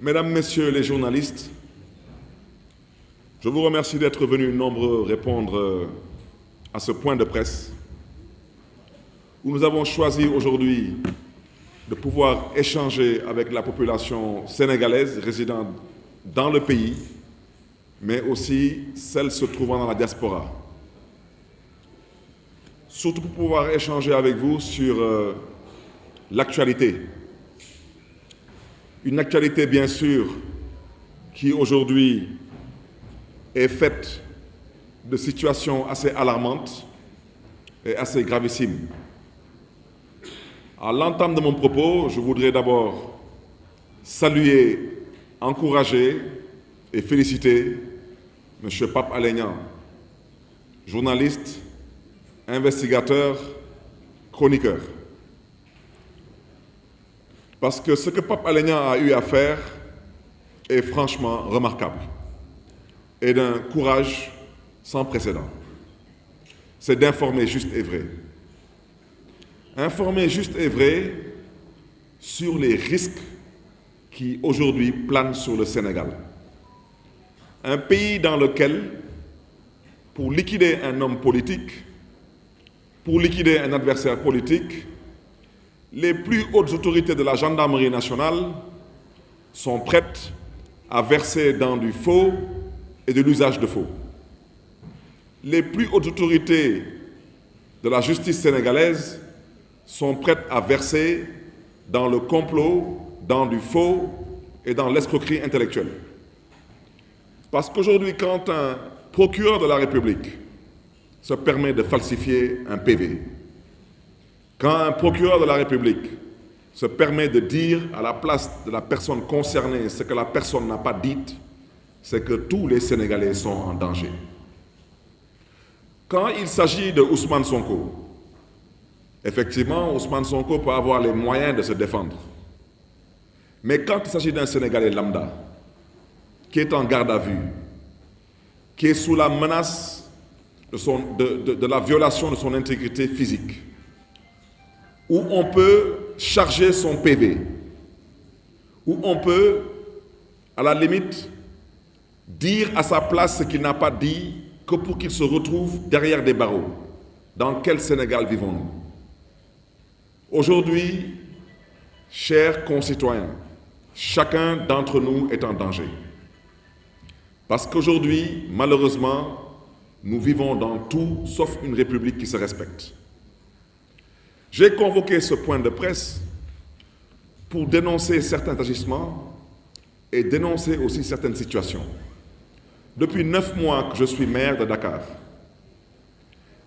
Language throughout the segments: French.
Mesdames, Messieurs les journalistes, je vous remercie d'être venus nombreux répondre à ce point de presse où nous avons choisi aujourd'hui de pouvoir échanger avec la population sénégalaise résidant dans le pays, mais aussi celle se trouvant dans la diaspora. Surtout pour pouvoir échanger avec vous sur l'actualité. Une actualité, bien sûr, qui aujourd'hui est faite de situations assez alarmantes et assez gravissimes. À l'entame de mon propos, je voudrais d'abord saluer, encourager et féliciter M. Pape Alé Niang, journaliste, investigateur, chroniqueur. Parce que ce que Pape Alé Niang a eu à faire est franchement remarquable et d'un courage sans précédent. C'est d'informer juste et vrai. Informer juste et vrai sur les risques qui aujourd'hui planent sur le Sénégal. Un pays dans lequel, pour liquider un homme politique, pour liquider un adversaire politique, les plus hautes autorités de la gendarmerie nationale sont prêtes à verser dans du faux et de l'usage de faux. Les plus hautes autorités de la justice sénégalaise sont prêtes à verser dans le complot, dans du faux et dans l'escroquerie intellectuelle. Parce qu'aujourd'hui, quand un procureur de la République se permet de falsifier un PV, quand un procureur de la République se permet de dire à la place de la personne concernée ce que la personne n'a pas dit, c'est que tous les Sénégalais sont en danger. Quand il s'agit de Ousmane Sonko, effectivement, Ousmane Sonko peut avoir les moyens de se défendre. Mais quand il s'agit d'un Sénégalais lambda, qui est en garde à vue, qui est sous la menace de la violation de son intégrité physique, où on peut charger son PV, où on peut, à la limite, dire à sa place ce qu'il n'a pas dit que pour qu'il se retrouve derrière des barreaux. Dans quel Sénégal vivons-nous? Aujourd'hui, chers concitoyens, chacun d'entre nous est en danger. Parce qu'aujourd'hui, malheureusement, nous vivons dans tout sauf une république qui se respecte. J'ai convoqué ce point de presse pour dénoncer certains agissements et dénoncer aussi certaines situations. Depuis 9 mois que je suis maire de Dakar,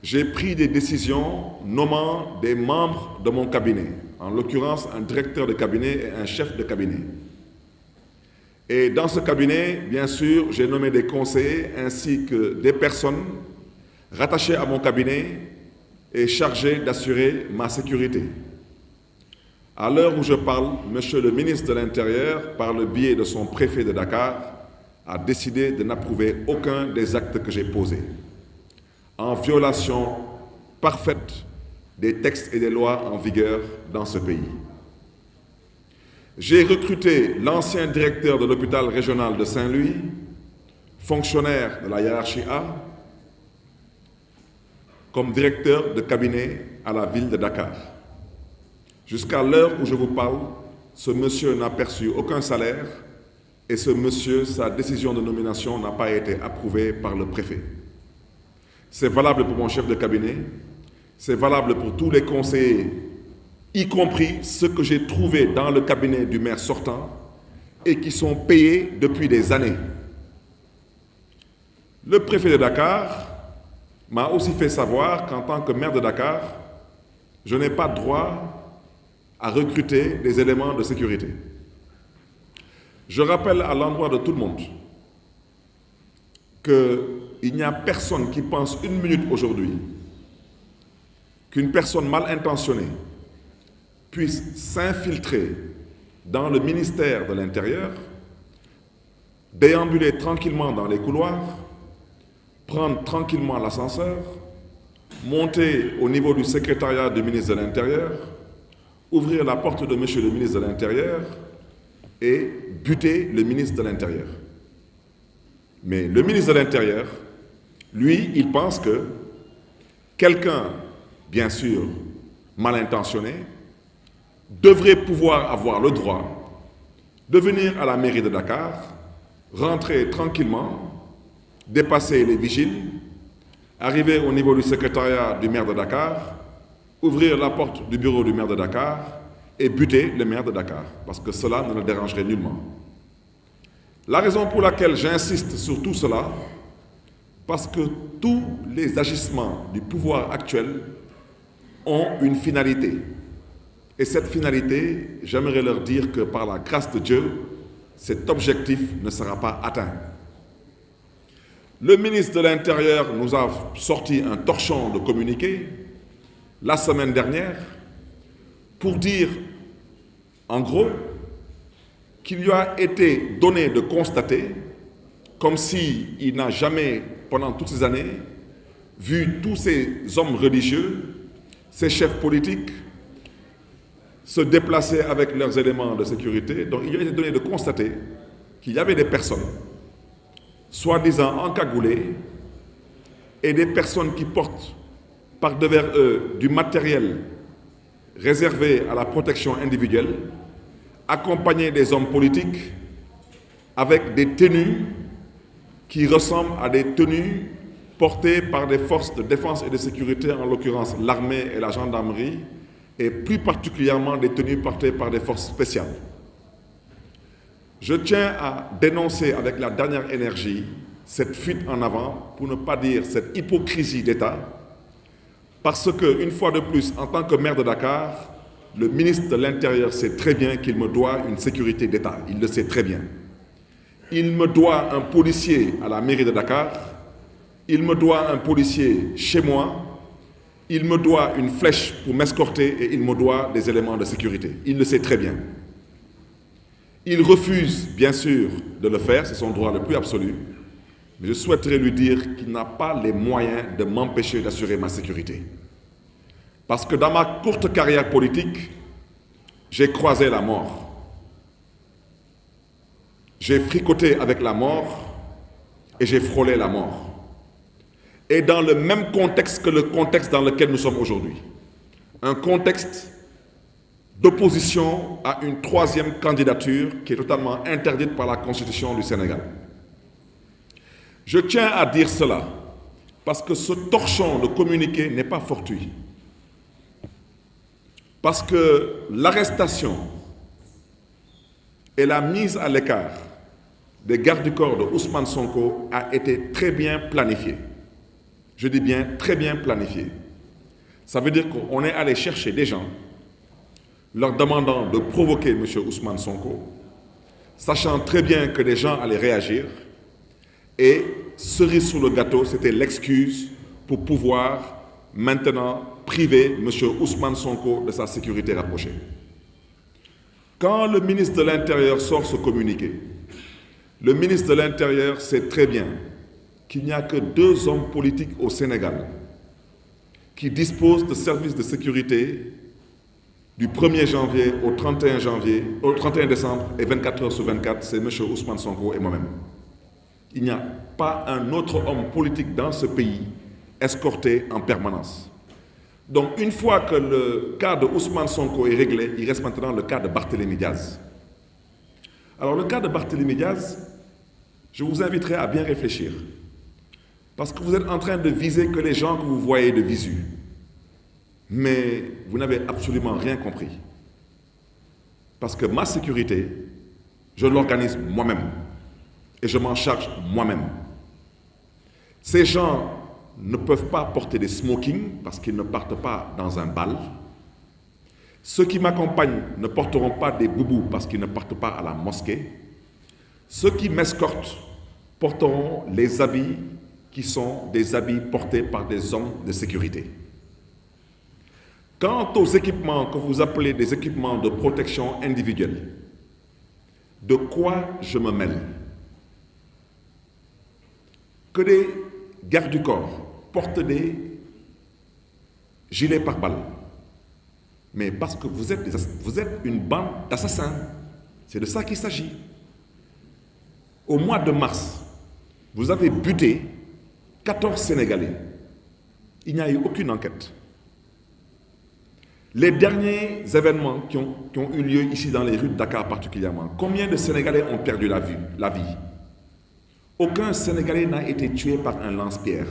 j'ai pris des décisions nommant des membres de mon cabinet, en l'occurrence un directeur de cabinet et un chef de cabinet. Et dans ce cabinet, bien sûr, j'ai nommé des conseillers ainsi que des personnes rattachées à mon cabinet et chargées d'assurer ma sécurité. À l'heure où je parle, Monsieur le ministre de l'Intérieur, par le biais de son préfet de Dakar, a décidé de n'approuver aucun des actes que j'ai posés, en violation parfaite des textes et des lois en vigueur dans ce pays. J'ai recruté l'ancien directeur de l'hôpital régional de Saint-Louis, fonctionnaire de la hiérarchie A, comme directeur de cabinet à la ville de Dakar. Jusqu'à l'heure où je vous parle, ce monsieur n'a perçu aucun salaire et ce monsieur, sa décision de nomination n'a pas été approuvée par le préfet. C'est valable pour mon chef de cabinet, c'est valable pour tous les conseillers, y compris ceux que j'ai trouvés dans le cabinet du maire sortant et qui sont payés depuis des années. Le préfet de Dakar m'a aussi fait savoir qu'en tant que maire de Dakar, je n'ai pas droit à recruter des éléments de sécurité. Je rappelle à l'endroit de tout le monde qu'il n'y a personne qui pense une minute aujourd'hui qu'une personne mal intentionnée puisse s'infiltrer dans le ministère de l'Intérieur, déambuler tranquillement dans les couloirs, prendre tranquillement l'ascenseur, monter au niveau du secrétariat du ministre de l'Intérieur, ouvrir la porte de Monsieur le ministre de l'Intérieur et buter le ministre de l'Intérieur. Mais le ministre de l'Intérieur, lui, il pense que quelqu'un, bien sûr, mal intentionné, devrait pouvoir avoir le droit de venir à la mairie de Dakar, rentrer tranquillement, dépasser les vigiles, arriver au niveau du secrétariat du maire de Dakar, ouvrir la porte du bureau du maire de Dakar et buter le maire de Dakar, parce que cela ne le dérangerait nullement. La raison pour laquelle j'insiste sur tout cela, parce que tous les agissements du pouvoir actuel ont une finalité. Et cette finalité, j'aimerais leur dire que par la grâce de Dieu, cet objectif ne sera pas atteint. Le ministre de l'Intérieur nous a sorti un torchon de communiqué la semaine dernière pour dire, en gros, qu'il lui a été donné de constater, comme s'il n'a jamais, pendant toutes ces années, vu tous ces hommes religieux, ces chefs politiques, se déplacer avec leurs éléments de sécurité. Donc il lui a été donné de constater qu'il y avait des personnes, soi-disant encagoulées, et des personnes qui portent par devers eux du matériel réservé à la protection individuelle, accompagnés des hommes politiques avec des tenues qui ressemblent à des tenues portées par des forces de défense et de sécurité, en l'occurrence l'armée et la gendarmerie, et plus particulièrement des tenues portées par des forces spéciales. Je tiens à dénoncer avec la dernière énergie cette fuite en avant, pour ne pas dire cette hypocrisie d'État, parce que, une fois de plus, en tant que maire de Dakar, le ministre de l'Intérieur sait très bien qu'il me doit une sécurité d'État. Il le sait très bien. Il me doit un policier à la mairie de Dakar, il me doit un policier chez moi, il me doit une flèche pour m'escorter et il me doit des éléments de sécurité. Il le sait très bien. Il refuse, bien sûr, de le faire, c'est son droit le plus absolu, mais je souhaiterais lui dire qu'il n'a pas les moyens de m'empêcher d'assurer ma sécurité. Parce que dans ma courte carrière politique, j'ai croisé la mort. J'ai fricoté avec la mort et j'ai frôlé la mort. Et dans le même contexte que le contexte dans lequel nous sommes aujourd'hui. Un contexte d'opposition à une troisième candidature qui est totalement interdite par la Constitution du Sénégal. Je tiens à dire cela parce que ce torchon de communiqué n'est pas fortuit. Parce que l'arrestation et la mise à l'écart des gardes du corps de Ousmane Sonko a été très bien planifiée. Je dis bien très bien planifiée. Ça veut dire qu'on est allé chercher des gens, leur demandant de provoquer M. Ousmane Sonko, sachant très bien que les gens allaient réagir, et cerise sur le gâteau, c'était l'excuse pour pouvoir maintenant priver M. Ousmane Sonko de sa sécurité rapprochée. Quand le ministre de l'Intérieur sort ce communiqué, le ministre de l'Intérieur sait très bien qu'il n'y a que 2 hommes politiques au Sénégal qui disposent de services de sécurité du 1er janvier au 31 décembre et 24 heures sur 24, c'est M. Ousmane Sonko et moi-même. Il n'y a pas un autre homme politique dans ce pays escorté en permanence. Donc, une fois que le cas de Ousmane Sonko est réglé, il reste maintenant le cas de Barthélémy Diaz. Alors, le cas de Barthélémy Diaz, je vous inviterai à bien réfléchir. Parce que vous êtes en train de viser que les gens que vous voyez de visu. Mais vous n'avez absolument rien compris. Parce que ma sécurité, je l'organise moi-même. Et je m'en charge moi-même. Ces gens ne peuvent pas porter des smokings parce qu'ils ne partent pas dans un bal. Ceux qui m'accompagnent ne porteront pas des boubous parce qu'ils ne partent pas à la mosquée. Ceux qui m'escortent porteront les habits qui sont des habits portés par des hommes de sécurité. Quant aux équipements que vous appelez des équipements de protection individuelle, de quoi je me mêle? Que des gardes du corps portent des gilets pare-balles. Mais parce que vous êtes une bande d'assassins. C'est de ça qu'il s'agit. Au mois de mars, vous avez buté 14 Sénégalais. Il n'y a eu aucune enquête. Les derniers événements qui ont eu lieu ici dans les rues de Dakar particulièrement, combien de Sénégalais ont perdu la vie? Aucun Sénégalais n'a été tué par un lance-pierre.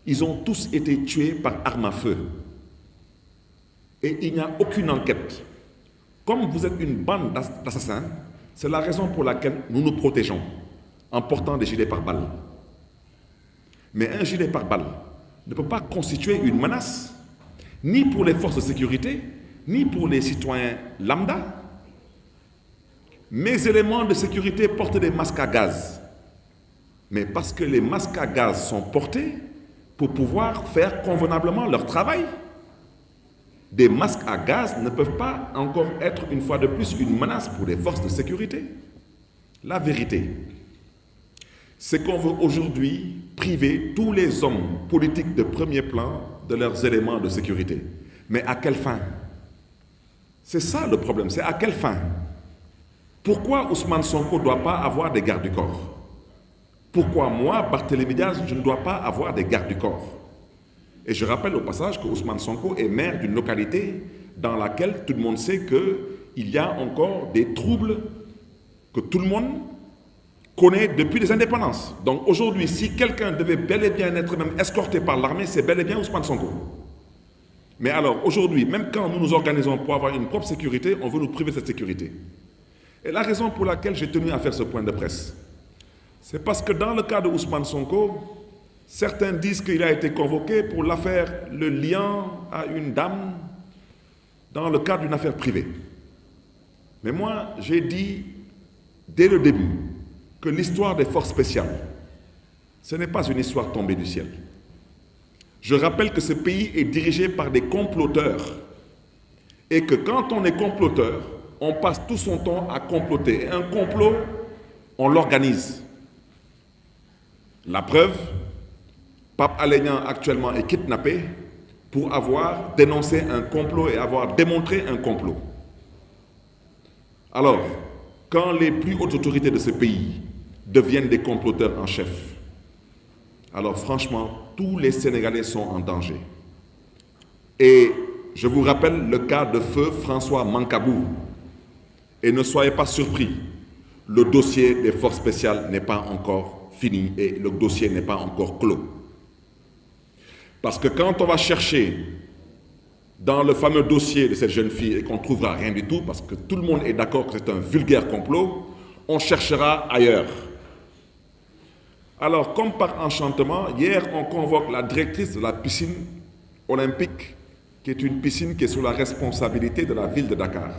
Ils ont tous été tués par arme à feu. Et il n'y a aucune enquête. Comme vous êtes une bande d'assassins, c'est la raison pour laquelle nous nous protégeons en portant des gilets pare-balles. Mais un gilet pare-balles ne peut pas constituer une menace, ni pour les forces de sécurité, ni pour les citoyens lambda. Mes éléments de sécurité portent des masques à gaz. Mais parce que les masques à gaz sont portés pour pouvoir faire convenablement leur travail. Des masques à gaz ne peuvent pas encore être une fois de plus une menace pour les forces de sécurité. La vérité, c'est qu'on veut aujourd'hui priver tous les hommes politiques de premier plan de leurs éléments de sécurité. Mais à quelle fin? C'est ça le problème, c'est à quelle fin? Pourquoi Ousmane Sonko ne doit pas avoir des gardes du corps? Pourquoi moi, Barthélémy Diaz, je ne dois pas avoir des gardes du corps? Et je rappelle au passage que Ousmane Sonko est maire d'une localité dans laquelle tout le monde sait qu'il y a encore des troubles que tout le monde connaît depuis les indépendances. Donc aujourd'hui, si quelqu'un devait bel et bien être même escorté par l'armée, c'est bel et bien Ousmane Sonko. Mais alors aujourd'hui, même quand nous nous organisons pour avoir une propre sécurité, on veut nous priver de cette sécurité. Et la raison pour laquelle j'ai tenu à faire ce point de presse, c'est parce que dans le cas de Ousmane Sonko, certains disent qu'il a été convoqué pour l'affaire, le lien à une dame dans le cadre d'une affaire privée. Mais moi, j'ai dit dès le début que l'histoire des forces spéciales, ce n'est pas une histoire tombée du ciel. Je rappelle que ce pays est dirigé par des comploteurs et que quand on est comploteur, on passe tout son temps à comploter. Et un complot, on l'organise. La preuve, Pape Alé Niang actuellement est kidnappé pour avoir dénoncé un complot et avoir démontré un complot. Alors, quand les plus hautes autorités de ce pays deviennent des comploteurs en chef, alors franchement, tous les Sénégalais sont en danger. Et je vous rappelle le cas de feu François Mancabou. Et ne soyez pas surpris, le dossier des forces spéciales n'est pas encore fini et le dossier n'est pas encore clos. Parce que quand on va chercher dans le fameux dossier de cette jeune fille et qu'on ne trouvera rien du tout, parce que tout le monde est d'accord que c'est un vulgaire complot, on cherchera ailleurs. Alors, comme par enchantement, hier, on convoque la directrice de la piscine olympique, qui est une piscine qui est sous la responsabilité de la ville de Dakar.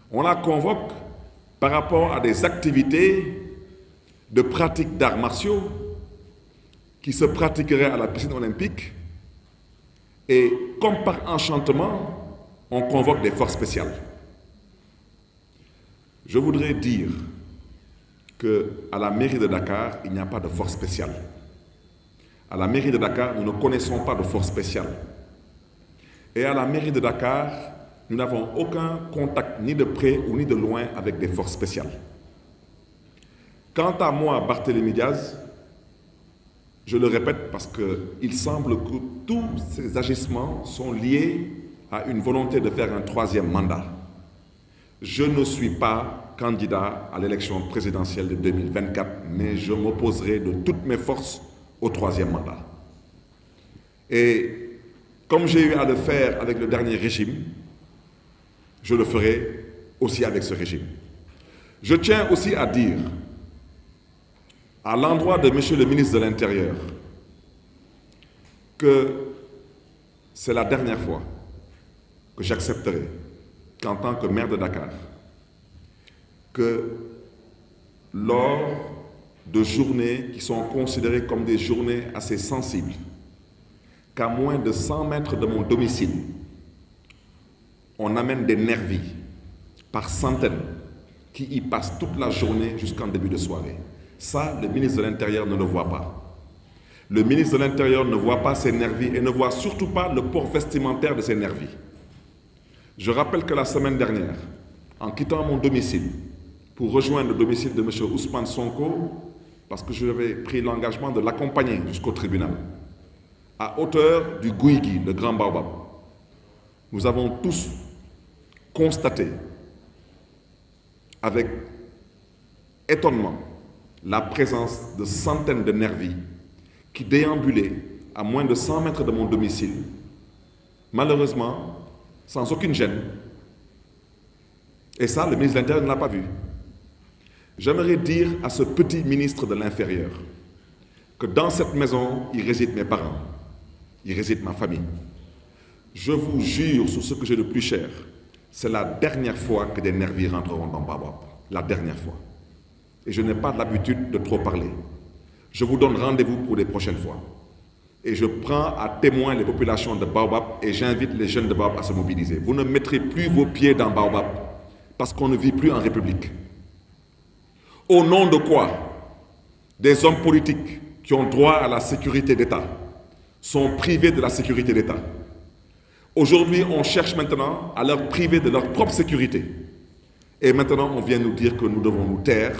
On la convoque par rapport à des activités de pratique d'arts martiaux qui se pratiqueraient à la piscine olympique. Et comme par enchantement, on convoque des forces spéciales. Je voudrais dire qu'à la mairie de Dakar, il n'y a pas de force spéciale. À la mairie de Dakar, nous ne connaissons pas de force spéciale. Et à la mairie de Dakar, nous n'avons aucun contact, ni de près ou ni de loin, avec des forces spéciales. Quant à moi, Barthélémy Diaz, je le répète parce qu'il semble que tous ces agissements sont liés à une volonté de faire un troisième mandat. Je ne suis pas candidat à l'élection présidentielle de 2024, mais je m'opposerai de toutes mes forces au troisième mandat. Et comme j'ai eu à le faire avec le dernier régime, je le ferai aussi avec ce régime. Je tiens aussi à dire, à l'endroit de Monsieur le ministre de l'Intérieur, que c'est la dernière fois que j'accepterai qu'en tant que maire de Dakar, que lors de journées qui sont considérées comme des journées assez sensibles, qu'à moins de 100 mètres de mon domicile, on amène des nervis par centaines qui y passent toute la journée jusqu'en début de soirée. Ça, le ministre de l'Intérieur ne le voit pas. Le ministre de l'Intérieur ne voit pas ces nervis et ne voit surtout pas le port vestimentaire de ces nervis. Je rappelle que la semaine dernière, en quittant mon domicile pour rejoindre le domicile de M. Ousmane Sonko, parce que j'avais pris l'engagement de l'accompagner jusqu'au tribunal, à hauteur du Gouigui, le grand baobab. Nous avons tous constaté avec étonnement la présence de centaines de nervis qui déambulaient à moins de 100 mètres de mon domicile, malheureusement, sans aucune gêne. Et ça, le ministre de l'Intérieur ne l'a pas vu. J'aimerais dire à ce petit ministre de l'Intérieur que dans cette maison, il réside mes parents, il réside ma famille. Je vous jure sur ce que j'ai de plus cher, c'est la dernière fois que des nervis rentreront dans Baobab. La dernière fois. Et je n'ai pas l'habitude de trop parler. Je vous donne rendez-vous pour les prochaines fois. Et je prends à témoin les populations de Baobab et j'invite les jeunes de Baobab à se mobiliser. Vous ne mettrez plus vos pieds dans Baobab parce qu'on ne vit plus en République. Au nom de quoi des hommes politiques qui ont droit à la sécurité d'État sont privés de la sécurité d'État? Aujourd'hui, on cherche maintenant à leur priver de leur propre sécurité. Et maintenant, on vient nous dire que nous devons nous taire,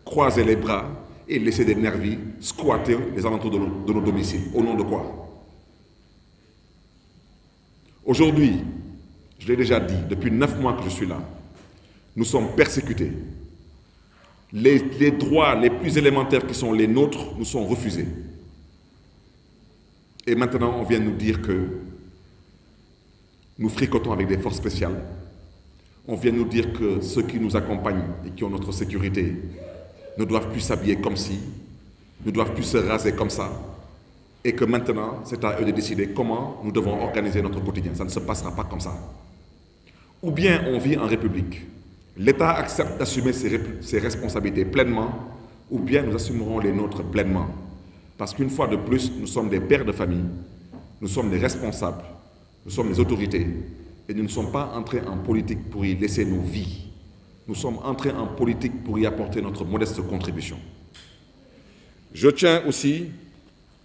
croiser les bras et laisser des nervis squatter les alentours de nos domiciles. Au nom de quoi? Aujourd'hui, je l'ai déjà dit, depuis 9 mois que je suis là, nous sommes persécutés. Les droits les plus élémentaires qui sont les nôtres nous sont refusés. Et maintenant, on vient nous dire que nous fricotons avec des forces spéciales. On vient nous dire que ceux qui nous accompagnent et qui ont notre sécurité ne doivent plus s'habiller comme ci, ne doivent plus se raser comme ça, et que maintenant, c'est à eux de décider comment nous devons organiser notre quotidien. Ça ne se passera pas comme ça. Ou bien on vit en République. L'État accepte d'assumer ses responsabilités pleinement, ou bien nous assumerons les nôtres pleinement. Parce qu'une fois de plus, nous sommes des pères de famille, nous sommes des responsables, nous sommes des autorités, et nous ne sommes pas entrés en politique pour y laisser nos vies. Nous sommes entrés en politique pour y apporter notre modeste contribution. Je tiens aussi